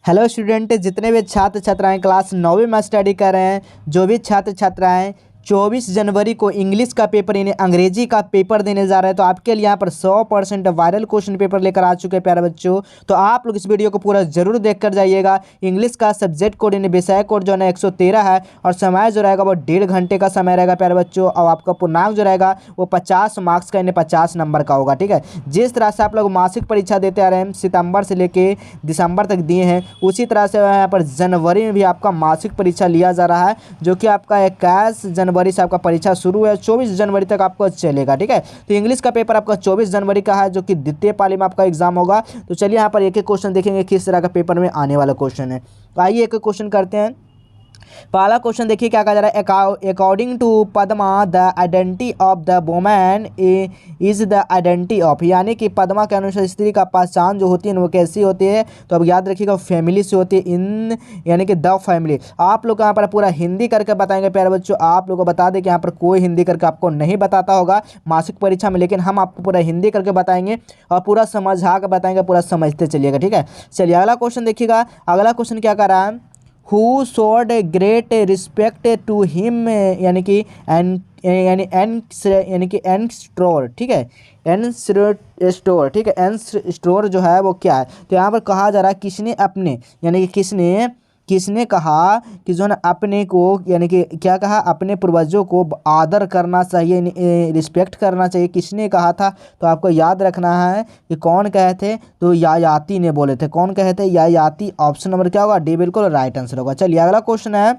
Hello student, जितने भी छात्र छात्राएं क्लास 9वीं में स्टडी कर रहे हैं, जो भी छात्र छात्राएं 24 जनवरी को इंग्लिश का पेपर यानी अंग्रेजी का पेपर देने जा रहे हैं, तो आपके लिए यहाँ पर 100% वायरल क्वेश्चन पेपर लेकर आ चुके हैं प्यारे बच्चों। तो आप लोग इस वीडियो को पूरा जरूर देख कर जाइएगा। इंग्लिश का सब्जेक्ट कोड यानी विषय कोड जो है 113 है और समय जो रहेगा वो 1.5 घंटे का समय रहेगा प्यारे बच्चों। और आपका पूर्णांक जो रहेगा वो 50 मार्क्स का यानी 50 नंबर का होगा। ठीक है, जिस तरह से आप लोग मासिक परीक्षा देते आ रहे हैं, सितंबर से लेके दिसंबर तक दिए हैं, उसी तरह से यहाँ पर जनवरी में भी आपका मासिक परीक्षा लिया जा रहा है, जो कि आपका 21 जनवरी से आपका परीक्षा शुरू है, 24 जनवरी तक आपको चलेगा। ठीक है, तो इंग्लिश का पेपर आपका 24 जनवरी का है, जो कि द्वितीय पाली में आपका एग्जाम होगा। तो चलिए यहाँ पर एक एक क्वेश्चन देखेंगे किस तरह का पेपर में आने वाला क्वेश्चन है। तो आइए एक एक क्वेश्चन करते हैं। पहला क्वेश्चन देखिए क्या कहा जा रहा है। According to Padma the identity of the women is the identity of, यानी कि पद्मा के अनुसार स्त्री का पहचान जो होती है वो कैसी होती है। तो अब याद रखिएगा फैमिली से होती है, इन यानी कि द फैमिली। आप लोग यहाँ पर पूरा हिंदी करके बताएंगे प्यारे बच्चों। आप लोगों को बता दें कि यहाँ पर कोई हिंदी करके आपको नहीं बताता होगा मासिक परीक्षा में, लेकिन हम आपको पूरा हिंदी करके बताएंगे और पूरा समझा कर बताएंगे, पूरा समझते चलिएगा। ठीक है, चलिए अगला क्वेश्चन देखिएगा। अगला क्वेश्चन क्या कर रहा है। Who showed great respect to him, यानी कि एन स्टोर। ठीक है, एन स्टोर। ठीक है, एन स्टोर जो है वो क्या है। तो यहाँ पर कहा जा रहा है किसने अपने, यानी कि किसने कहा कि जो है ना अपने को, यानी कि क्या कहा, अपने पूर्वजों को आदर करना चाहिए, रिस्पेक्ट करना चाहिए, किसने कहा था। तो आपको याद रखना है कि कौन कहे थे। तो यायाति ने बोले थे। कौन कहे थे? यायाति। ऑप्शन नंबर क्या होगा? डी बिल्कुल राइट आंसर होगा। चलिए अगला क्वेश्चन है।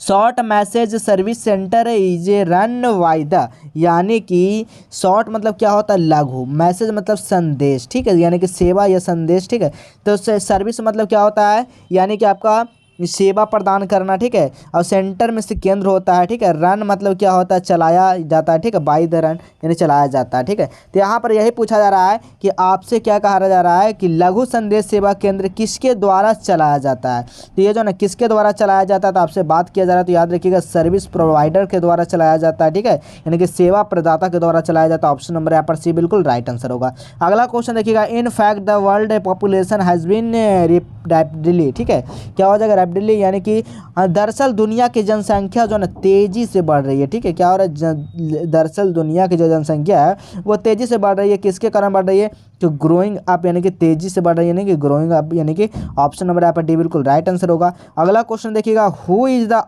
Short message service centre is run by the, यानी कि शॉर्ट मतलब क्या होता है? लघु। मैसेज मतलब संदेश। ठीक है, यानी कि सेवा या संदेश। ठीक है, तो सर्विस मतलब क्या होता है? यानी कि आपका सेवा प्रदान करना। ठीक है, और सेंटर में से केंद्र होता है। ठीक है, रन मतलब क्या होता है? चलाया जाता है। ठीक है, बाय द रन यानी चलाया जाता है। ठीक है, तो यहाँ पर यही पूछा जा रहा है कि आपसे क्या कहा जा रहा है कि लघु संदेश सेवा केंद्र किसके द्वारा चलाया जाता है। तो ये जो ना किसके द्वारा चलाया जाता है, तो आपसे बात किया जा रहा है, तो याद रखिएगा सर्विस प्रोवाइडर के द्वारा चलाया जाता है। ठीक है, यानी कि सेवा प्रदाता के द्वारा चलाया जाता है। ऑप्शन नंबर यहाँ पर सी बिल्कुल राइट आंसर होगा। अगला क्वेश्चन देखिएगा। In fact the world population has been rapidly. ठीक है, क्या हो जाएगा? रैपिडली, यानी कि दरअसल दुनिया की जनसंख्या जो है ना तेजी से बढ़ रही है। ठीक है, क्या हो रहा है? दरअसल दुनिया की जो जनसंख्या है वो तेजी से बढ़ रही है। किसके कारण बढ़ रही है? तो ग्रोइंग अप, यानी कि तेजी से बढ़ रही है, यानी कि ग्रोइंग अप, यानी कि ऑप्शन नंबर यहाँ पर डी बिल्कुल राइट आंसर होगा। अगला क्वेश्चन देखिएगा। Who is the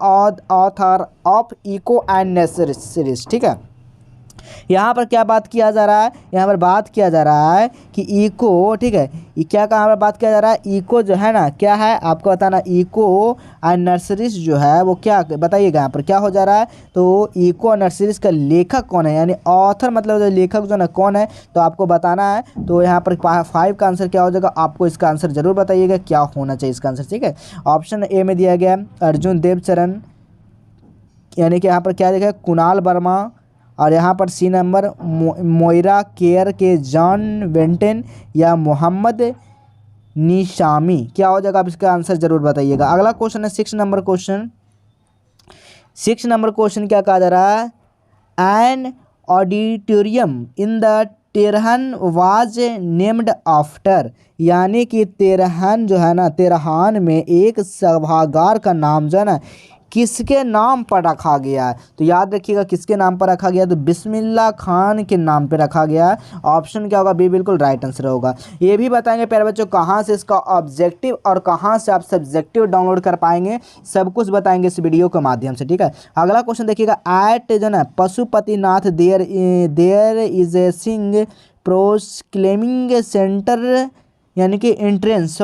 author of echo and necessities. ठीक है, यहाँ पर क्या बात किया जा रहा है? यहाँ पर बात किया जा रहा है कि इको। ठीक है, ये क्या कहाँ पर बात किया जा रहा है? इको जो है ना क्या है आपको बताना। इको एंड नर्सरीज जो है वो क्या, बताइएगा यहाँ पर क्या हो जा रहा है। तो इको और नर्सरीज का लेखक कौन है, यानी ऑथर मतलब जो लेखक जो ना कौन है, तो आपको बताना है। तो यहाँ पर 5 का आंसर क्या हो जाएगा? आपको इसका आंसर जरूर बताइएगा क्या होना चाहिए इसका आंसर। ठीक है, ऑप्शन ए में दिया गया अर्जुन देवचरण, यानी कि यहाँ पर क्या देखा? कुणाल वर्मा। और यहाँ पर सी नंबर मोइरा केयर के जॉन वेंटेन या मोहम्मद निशामी। क्या हो जाएगा? आप इसका आंसर जरूर बताइएगा। अगला क्वेश्चन है 6 नंबर क्वेश्चन। 6 नंबर क्वेश्चन क्या कहा जा रहा है। An auditorium in the Tehran was named after, यानी कि तेरहन जो है ना, तेरहान में एक सभागार का नाम जो है ना किसके नाम पर रखा गया है। तो याद रखिएगा किसके नाम पर रखा गया, तो बिस्मिल्लाह खान के नाम पर रखा गया है। ऑप्शन क्या होगा? बी बिल्कुल राइट आंसर होगा। ये भी बताएंगे प्यारे बच्चों कहाँ से इसका ऑब्जेक्टिव और कहाँ से आप सब्जेक्टिव डाउनलोड कर पाएंगे, सब कुछ बताएंगे इस वीडियो के माध्यम से। ठीक है, अगला क्वेश्चन देखिएगा। एट जो ना पशुपतिनाथ देयर इज ए सिंग प्रोक्लेमिंग सेंटर, यानी कि entrance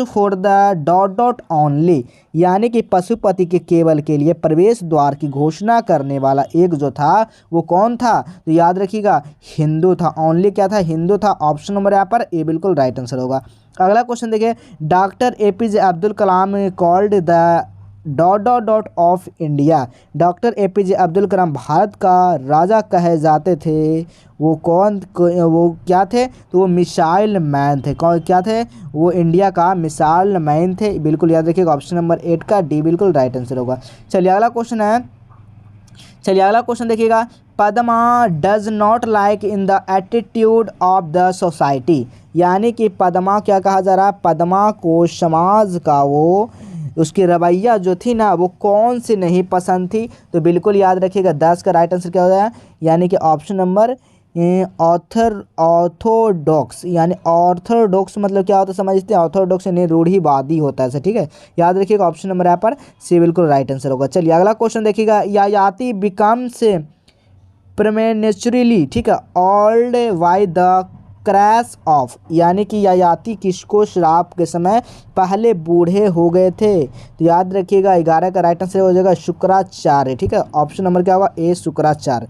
for the dot only, यानी कि पशुपति के केवल के लिए प्रवेश द्वार की घोषणा करने वाला एक जो था वो कौन था? तो याद रखिएगा हिंदू था। ओनली क्या था? हिंदू था। ऑप्शन नंबर यहाँ पर ए बिल्कुल राइट आंसर होगा। अगला क्वेश्चन देखिए। Doctor APJ Abdul Kalam called the dot of India, doctor APJ Abdul Kalam Bharat का राजा कहे जाते थे। वो क्या थे? तो वो मिसाइल मैन थे। कौन क्या थे? वो इंडिया का मिसाइल मैन थे। बिल्कुल याद रखिएगा ऑप्शन नंबर 8 का डी बिल्कुल राइट आंसर होगा। चलिए अगला क्वेश्चन है। चलिए अगला क्वेश्चन देखिएगा। Padma does not like in the attitude of the society, यानी कि पद्मा क्या कहा जा रहा है, पद्मा को समाज का वो उसकी रवैया जो थी ना वो कौन सी नहीं पसंद थी। तो बिल्कुल याद रखिएगा 10 का राइट आंसर क्या हो जाएगा, यानी कि ऑप्शन नंबर ऑर्थोडॉक्स। यानी ऑर्थोडॉक्स मतलब क्या होता है समझते हैं, ऑर्थोडॉक्स यानी रूढ़िवादी होता है ऐसे, ठीक है। याद रखिएगा ऑप्शन नंबर यहाँ पर सी बिल्कुल राइट आंसर होगा। चलिए अगला क्वेश्चन देखिएगा, यायाति बिकम्स प्रेमेचुरली, ठीक है, old by the crash of. यानी कि यायाति किसको श्राप के समय पहले बूढ़े हो गए थे। तो याद रखिएगा 11 का राइट आंसर हो जाएगा शुक्राचार्य, ठीक है। ऑप्शन नंबर क्या होगा ए शुक्राचार्य।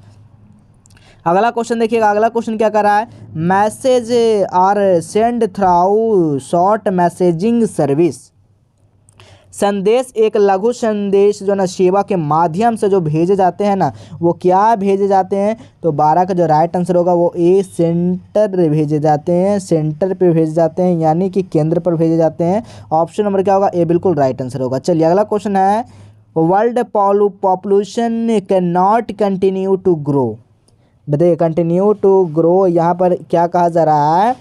अगला क्वेश्चन देखिएगा, अगला क्वेश्चन क्या कर रहा है, message are send through short messaging service. संदेश एक लघु संदेश जो ना सेवा के माध्यम से जो भेजे जाते हैं ना वो क्या भेजे जाते हैं। तो 12 का जो राइट आंसर होगा वो ए सेंटर भेजे जाते हैं, सेंटर पे भेजे जाते हैं यानी कि केंद्र पर भेजे जाते हैं। ऑप्शन नंबर क्या होगा ए बिल्कुल राइट आंसर होगा। चलिए अगला क्वेश्चन है, world population can not continue to grow. बताइए कंटिन्यू टू ग्रो यहाँ पर क्या कहा जा रहा है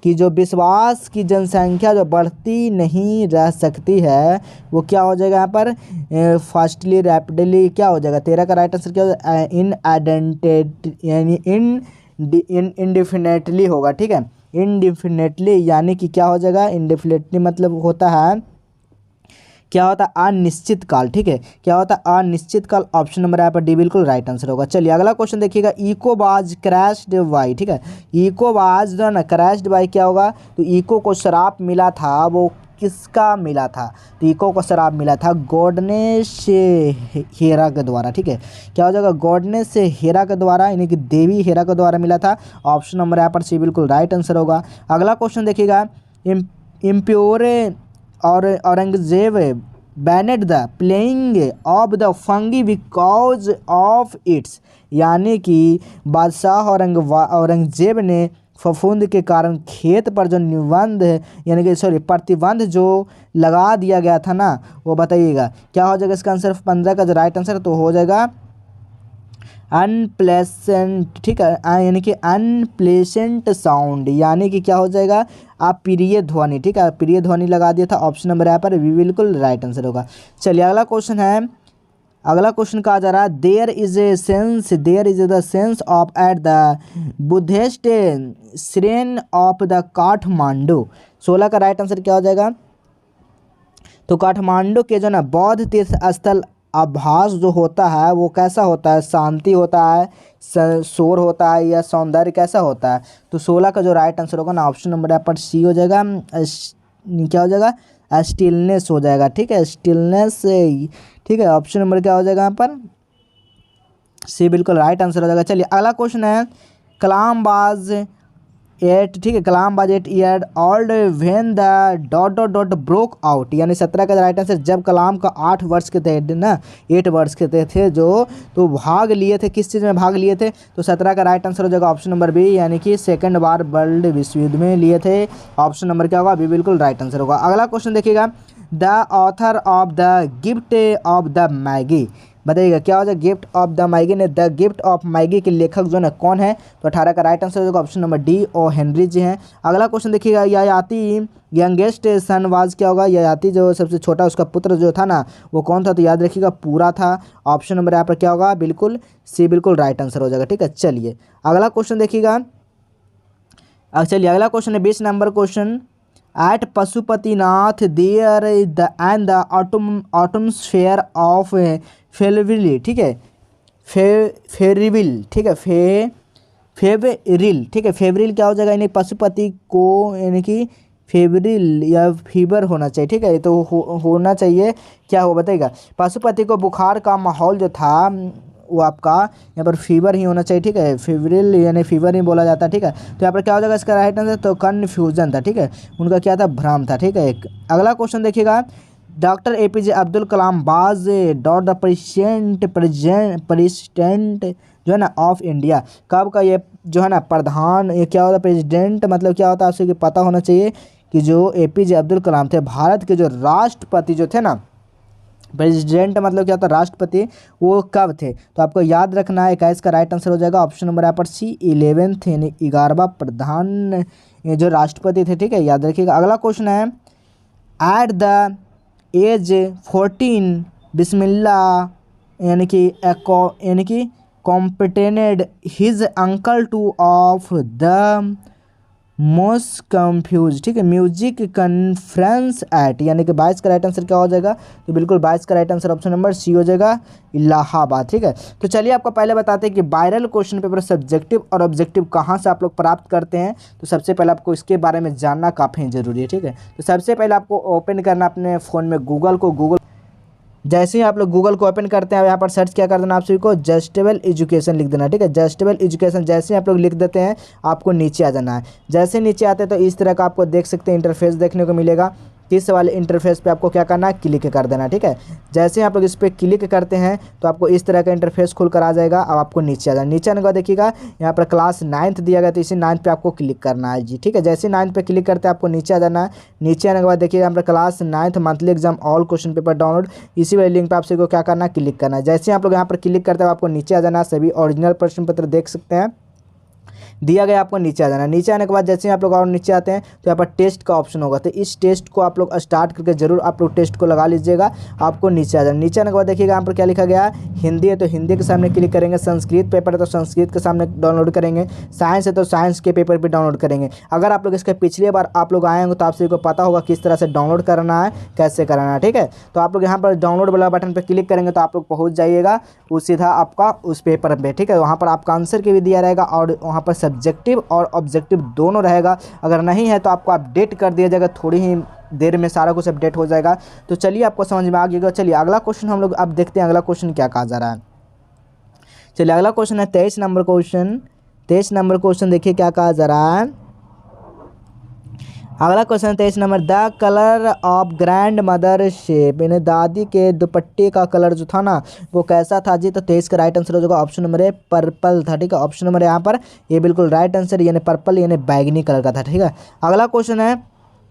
कि जो विश्वास की जनसंख्या जो बढ़ती नहीं रह सकती है वो क्या हो जाएगा यहाँ पर फास्टली रैपिडली क्या हो जाएगा। 13 का राइट आंसर क्या हो जाएगा इन आइडेंटिटी यानी इनडिफिनेटली होगा, ठीक है। इनडिफिनेटली यानी कि क्या हो जाएगा, इनडिफिनेटली मतलब होता है क्या होता है अनिश्चित काल, ठीक है। क्या होता है अनिश्चित काल। ऑप्शन नंबर यहाँ पर डी बिल्कुल राइट आंसर होगा। चलिए अगला क्वेश्चन देखिएगा, इकोबाज क्रैश्ड बाई, ठीक है। इकोबाज जो है ना क्रैश्ड बाई क्या होगा, तो इको को शराप मिला था वो किसका मिला था। तो इको को शराप मिला था गॉडनेस हेरा के द्वारा, ठीक है। क्या हो जाएगा गॉडनेस हेरा के द्वारा यानी कि देवी हेरा के द्वारा मिला था। ऑप्शन नंबर यहाँ पर सी बिल्कुल राइट आंसर होगा। अगला क्वेश्चन देखिएगा, इम्प्योर और Aurangzeb banned the playing of the fungi because of its. यानी कि बादशाह औरंगजेब ने फफूंद के कारण खेत पर जो निबंध यानी कि प्रतिबंध जो लगा दिया गया था ना वो बताइएगा क्या हो जाएगा इसका आंसर। 15 का जो राइट आंसर तो हो जाएगा अनप्लेसेंट, ठीक है, यानी कि अनप्लेसेंट साउंड यानी कि क्या हो जाएगा अप्रिय ध्वनि, ठीक है। अप्रिय ध्वनि लगा दिया था। ऑप्शन नंबर यहाँ पर बिल्कुल राइट आंसर होगा। चलिए अगला क्वेश्चन है, अगला क्वेश्चन कहा जा रहा है there is the sense of at the Buddhist shrine of the Kathmandu. 16 का राइट आंसर क्या हो जाएगा, तो काठमांडू के जो ना बौद्ध तीर्थ स्थल आभास जो होता है वो कैसा होता है, शांति होता है, शोर होता है या सौंदर्य कैसा होता है। तो 16 का जो राइट आंसर होगा ना ऑप्शन नंबर यहाँ पर सी हो जाएगा, क्या हो जाएगा स्टिलनेस हो जाएगा, ठीक है, स्टिलनेस, ठीक है। ऑप्शन नंबर क्या हो जाएगा यहाँ पर सी बिल्कुल राइट आंसर हो जाएगा। चलिए अगला क्वेश्चन है, कलामबाज एट, ठीक है, कलामबाज 8 year old when the dot dot dot broke out. यानी 17 का राइट आंसर जब कलाम का 8 वर्ष के थे ना 8 वर्ष के थे जो तो भाग लिए थे किस चीज़ में भाग लिए थे। तो 17 का राइट आंसर हो जाएगा ऑप्शन नंबर बी यानी कि सेकंड बार वर्ल्ड विश्व युद्ध में लिए थे। ऑप्शन नंबर क्या होगा बी बिल्कुल राइट आंसर होगा। अगला क्वेश्चन देखिएगा, the author of the gift of the Maggi. बताइएगा क्या हो जाएगा गिफ्ट ऑफ द मैगी ने द गिफ्ट ऑफ मैगी के लेखक जो है कौन है। तो 18 का राइट आंसर हो जाएगा option number D O Henry ji हैं। अगला क्वेश्चन देखिएगा, यायाति यंगेस्ट सन वाज क्या होगा, यायाति जो सबसे छोटा उसका पुत्र जो था ना वो कौन था। तो याद रखिएगा पूरा था। ऑप्शन नंबर यहाँ पर क्या होगा बिल्कुल सी बिल्कुल राइट आंसर हो जाएगा, ठीक है। चलिए अगला क्वेश्चन देखिएगा, चलिए अगला क्वेश्चन है 20 number question, at Pashupatinath there the end the atmosphere of फेवरिल, ठीक है, फेरिविल, ठीक है, फेवरिल, ठीक है। फेवरिल क्या हो जाएगा यानी पशुपति को यानी कि फेवरिल या फीवर होना चाहिए, ठीक है। तो होना चाहिए क्या हो बताइएगा, पशुपति को बुखार का माहौल जो था वो आपका यहाँ पर फीवर ही होना चाहिए, ठीक है। फेवरिल यानी फीवर ही बोला जाता है, ठीक है। तो यहाँ पर क्या हो जाएगा इसका राइट आंसर, तो कन्फ्यूजन था, ठीक है, उनका क्या था भ्रम था, ठीक है। अगला क्वेश्चन देखिएगा, डॉक्टर एपीजे अब्दुल कलाम बाज डॉट द प्रेसिडेंट जो है ना ऑफ इंडिया, कब का ये जो है ना प्रधान, ये क्या होता है प्रेसिडेंट मतलब क्या होता है आपसे पता होना चाहिए कि जो एपीजे अब्दुल कलाम थे भारत के जो राष्ट्रपति जो थे ना, प्रेसिडेंट मतलब क्या होता है राष्ट्रपति, वो कब थे। तो आपको याद रखना है 21 का राइट आंसर हो जाएगा ऑप्शन नंबर यहाँ पर सी 11th यानी 11वां प्रधान ये जो राष्ट्रपति थे, ठीक है, याद रखिएगा। अगला क्वेश्चन है एट द एज 14 बिस्मिल्लाह यानी कि accompanied his uncle to of the most confuse, ठीक है, म्यूजिक कॉन्फ्रेंस एट, यानी कि 22 का राइट आंसर क्या हो जाएगा? तो बिल्कुल 22 का right answer option number C हो जाएगा, इलाहाबाद। ठीक है, तो चलिए आपको पहले बताते हैं कि वायरल क्वेश्चन पेपर सब्जेक्टिव और ऑब्जेक्टिव कहाँ से आप लोग प्राप्त करते हैं। तो सबसे पहले आपको इसके बारे में जानना काफ़ी ज़रूरी है। ठीक है, तो सबसे पहले आपको ओपन करना अपने फ़ोन में गूगल, जैसे ही आप लोग गूगल को ओपन करते हैं यहाँ पर सर्च क्या कर देना आप सभी को, जस्टेबल एजुकेशन लिख देना। ठीक है, जस्टेबल एजुकेशन जैसे ही आप लोग लिख देते हैं आपको नीचे आ जाना है। जैसे नीचे आते हैं तो इस तरह का आपको देख सकते हैं इंटरफेस देखने को मिलेगा। इस वाले इंटरफेस पे आपको क्या करना है, क्लिक कर देना। ठीक है, जैसे ही आप लोग इस पर क्लिक करते हैं तो आपको इस तरह का इंटरफेस खुल कर आ जाएगा। अब आपको नीचे आ जाना, नीचे आने के बाद देखिएगा यहाँ पर क्लास 9th दिया गया, तो इसी 9th पे आपको क्लिक करना है जी। ठीक है, जैसे 9th पे क्लिक करते हैं आपको नीचे आ जाना है। नीचे आने के बाद देखिएगा यहाँ पर class 9th monthly exam all question paper download, इसी वाले लिंक पर आप सभी को क्या करना है, क्लिक करना है। जैसे आप लोग यहाँ पर क्लिक करते हैं आपको नीचे आ जाना है। सभी ओरिजिनल प्रश्न पत्र देख सकते हैं दिया गया, आपको नीचे आ जाना। नीचे आने के बाद जैसे ही आप लोग और नीचे आते हैं तो यहाँ पर टेस्ट का ऑप्शन होगा, तो इस टेस्ट को आप लोग स्टार्ट करके जरूर आप लोग टेस्ट को लगा लीजिएगा, आपको नीचे आ जाना। नीचे आने के बाद देखिएगा यहाँ पर क्या लिखा गया है, हिंदी है तो हिंदी के सामने क्लिक करेंगे, संस्कृत पेपर है तो संस्कृत के सामने डाउनलोड करेंगे, साइंस है तो साइंस के पेपर पर डाउनलोड करेंगे। अगर आप लोग इसके पिछले बार आप लोग आए होंगे तो आप सभी को पता होगा किस तरह से डाउनलोड करना है, कैसे करना है। ठीक है, तो आप लोग यहाँ पर डाउनलोड वाला बटन पर क्लिक करेंगे तो आप लोग पहुँच जाइएगा वो सीधा आपका उस पेपर पर। ठीक है, वहाँ पर आपका आंसर के भी दिया रहेगा और वहाँ पर सब्जेक्टिव और ऑब्जेक्टिव दोनों रहेगा। अगर नहीं है तो आपको अपडेट कर दिया जाएगा, थोड़ी ही देर में सारा कुछ अपडेट हो जाएगा। तो चलिए आपको समझ में आ गया। चलिए अगला क्वेश्चन हम लोग अब देखते हैं, अगला क्वेश्चन क्या कहा जा रहा है। चलिए अगला क्वेश्चन है 23 नंबर क्वेश्चन। 23 नंबर क्वेश्चन देखिए क्या कहा जा रहा है। अगला question 23 number, the colour of grand mother shape, यानी दादी के दुपट्टे का कलर जो था ना वो कैसा था जी? तो 23 का राइट आंसर हो जाएगा ऑप्शन नंबर ए, पर्पल था। ठीक है, ऑप्शन नंबर यहाँ पर ये बिल्कुल राइट आंसर, यानी पर्पल यानी बैगनी कलर का था। ठीक है, अगला क्वेश्चन है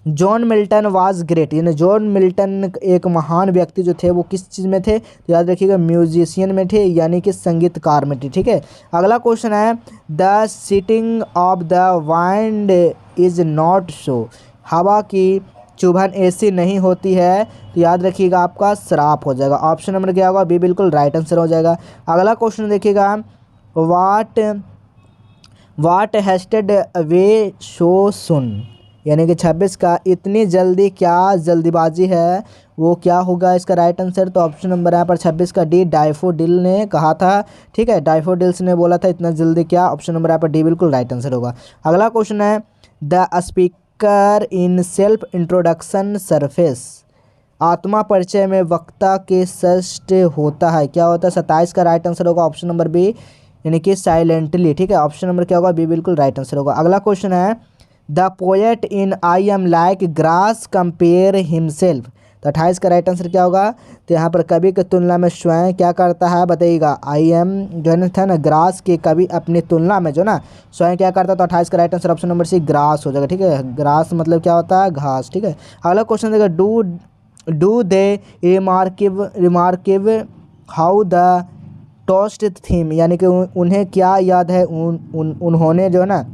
जॉन मिल्टन वाज ग्रेट, यानी जॉन मिल्टन एक महान व्यक्ति जो थे वो किस चीज़ में थे? तो याद रखिएगा म्यूजिशियन में थे, यानी कि संगीतकार में थे। ठीक है, अगला क्वेश्चन है the sitting of the wind is not so, हवा की चुभन ऐसी नहीं होती है, तो याद रखिएगा आपका श्राप हो जाएगा। ऑप्शन नंबर क्या होगा? बी बिल्कुल राइट आंसर हो जाएगा। अगला क्वेश्चन देखिएगा, वाट हैस्टेड वे सो सुन, यानी कि 26 का इतनी जल्दी क्या जल्दीबाजी है, वो क्या होगा इसका राइट आंसर? तो ऑप्शन नंबर यहाँ पर 26 का डी, डायफोडिल ने कहा था। ठीक है, डायफोडिल्स ने बोला था इतना जल्दी क्या, ऑप्शन नंबर यहाँ पर डी बिल्कुल राइट आंसर होगा। अगला क्वेश्चन है the speaker in self introduction surface, आत्मा परिचय में वक्ता के षष्ठ होता है, क्या होता है? 27 का राइट आंसर होगा ऑप्शन नंबर बी, यानी कि साइलेंटली। ठीक है, ऑप्शन नंबर क्या होगा? बी बिल्कुल राइट आंसर होगा। अगला क्वेश्चन है the poet in I am like grass compare himself, तो 28 का राइट आंसर क्या होगा? तो यहाँ पर कवि की तुलना में स्वयं क्या करता है बताइएगा? आई एम जो है था ना ग्रास के कवि अपनी तुलना में जो ना स्वयं क्या करता है, तो 28 का right answer option number sea grass हो जाएगा। ठीक है, ग्रास मतलब क्या होता है? घास। ठीक है, अगला क्वेश्चन देखिए, do they remark how the toast theme, यानी कि उन्हें क्या याद है, उन्होंने जो है ना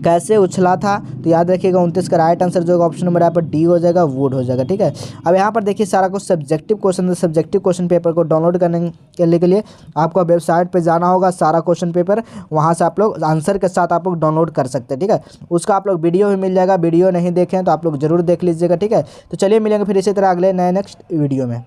कैसे उछला था? तो याद रखिएगा 29 का राइट आंसर जो होगा ऑप्शन नंबर यहाँ पर डी हो जाएगा, वुड हो जाएगा। ठीक है, अब यहाँ पर देखिए सारा कुछ subjective question, subjective question paper को डाउनलोड करने के लिए आपको वेबसाइट पे जाना होगा, सारा क्वेश्चन पेपर वहाँ से आप लोग आंसर के साथ आप लोग डाउनलोड कर सकते हैं। ठीक है, उसका आप लोग वीडियो भी मिल जाएगा, वीडियो नहीं देखें तो आप लोग जरूर देख लीजिएगा। ठीक है, तो चलिए मिलेंगे फिर इसी तरह अगले नए नेक्स्ट वीडियो में।